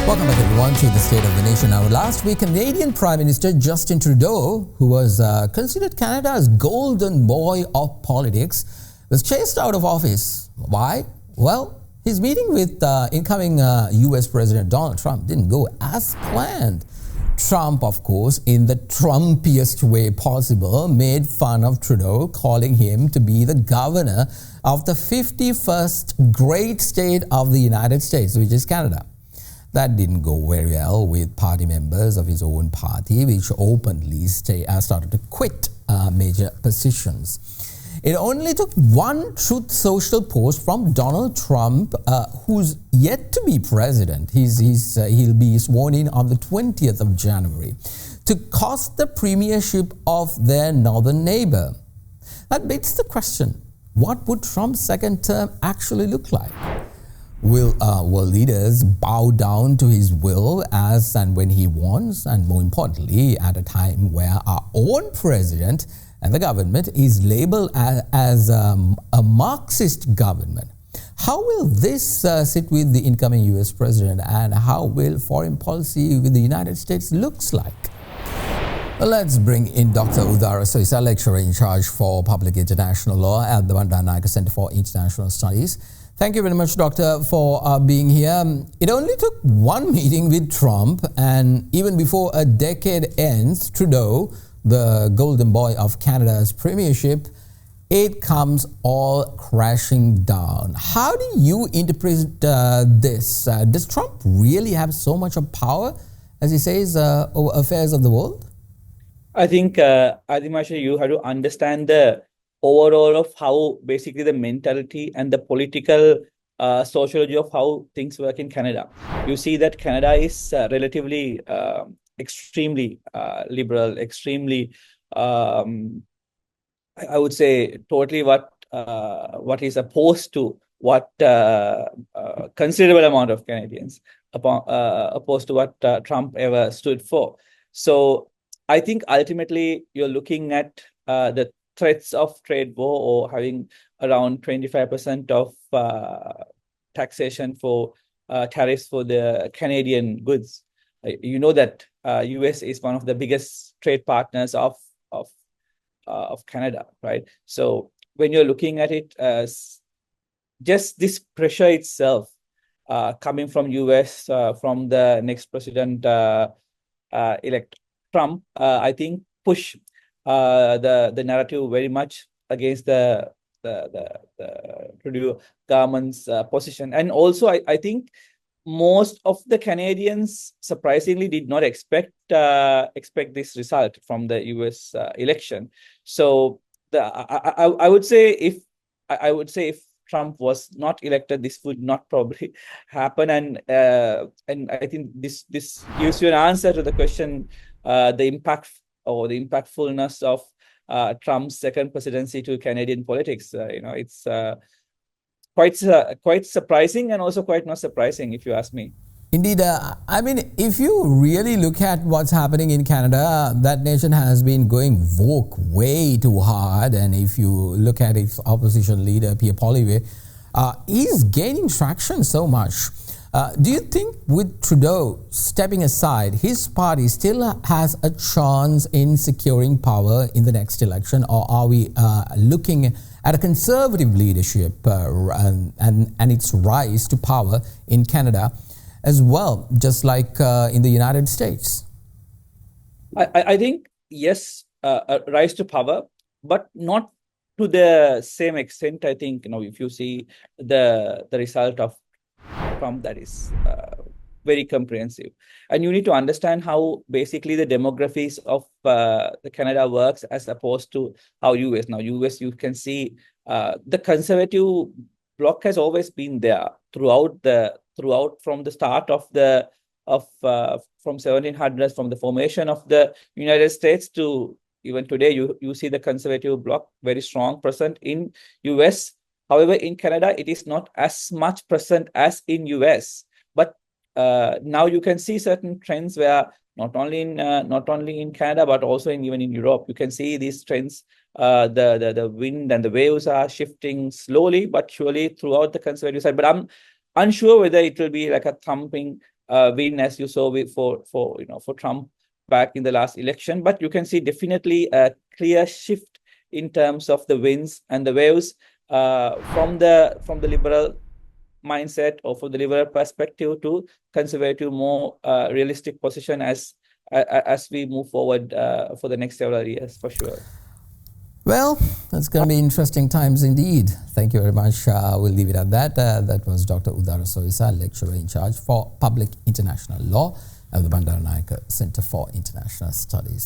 Welcome back everyone to the State of the Nation. Now, last week, Canadian Prime Minister Justin Trudeau, who was considered Canada's golden boy of politics, was chased out of office. Why? Well, his meeting with incoming US President Donald Trump didn't go as planned. Trump, of course, in the Trumpiest way possible, made fun of Trudeau, calling him to be the governor of the 51st great state of the United States, which is Canada. That didn't go very well with party members of his own party, which openly started to quit major positions. It only took one Truth Social post from Donald Trump, who's yet to be president. He'll be sworn in on the 20th of January, to cost the premiership of their northern neighbor. That begs the question, what would Trump's second term actually look like? Will leaders bow down to his will as and when he wants, and more importantly, at a time where our own president and the government is labeled as a Marxist government? How will this sit with the incoming US president, and how will foreign policy with the United States looks like? Let's bring in Dr. Udara Soysa, lecturer in charge for public international law at the Bandaranayake Center for International Studies. Thank you very much, Doctor, for being here. It only took one meeting with Trump, and even before a decade ends, Trudeau, the golden boy of Canada's premiership, it comes all crashing down. How do you interpret this? Does Trump really have so much of power, as he says, over affairs of the world? I think, Masha, you have to understand the overall of how basically the mentality and the political sociology of how things work in Canada. You see that Canada is relatively extremely liberal, extremely, I would say, totally what is opposed to what considerable amount of Canadians opposed to what Trump ever stood for. So I think ultimately you're looking at the threats of trade war, or having around 25% of taxation for tariffs for the Canadian goods. You know that US is one of the biggest trade partners of Canada, right? So when you're looking at it, just this pressure itself coming from US, from the next president elect Trump, I think push the narrative very much against the Trudeau government's position. And also, I think most of the Canadians surprisingly did not expect this result from the US election. So I would say if Trump was not elected, this would not probably happen. And I think this gives you an answer to the question, the impact or the impactfulness of Trump's second presidency to Canadian politics. It's quite surprising, and also quite not surprising, if you ask me. Indeed. I mean, if you really look at what's happening in Canada, that nation has been going woke way too hard. And if you look at its opposition leader, Pierre Poilievre, he's gaining traction so much. Do you think with Trudeau stepping aside, his party still has a chance in securing power in the next election? Or are we looking at a conservative leadership and its rise to power in Canada as well, just like in the United States? I think, yes, a rise to power, but not to the same extent. I think, if you see the result of Trump, that is very comprehensive, and you need to understand how basically the demographics of the Canada works as opposed to how US. Now, US, you can see the conservative bloc has always been there throughout from the start of from 1700s, from the formation of the United States to even today. You see the conservative bloc very strong, present in US. However, in Canada, it is not as much present as in US. But now you can see certain trends where not only in Canada, but also even in Europe, you can see these trends. The wind and the waves are shifting slowly but surely throughout the conservative side. But I'm unsure whether it will be like a thumping win as you saw for Trump back in the last election. But you can see definitely a clear shift in terms of the winds and the waves from the liberal mindset or from the liberal perspective to conservative, more realistic position as we move forward for the next several years, for sure. Well, it's going to be interesting times indeed. Thank you very much. We'll leave it at that. That was Dr. Udara Soysa, lecturer in charge for public international law at the Bandaranayake Center for International Studies.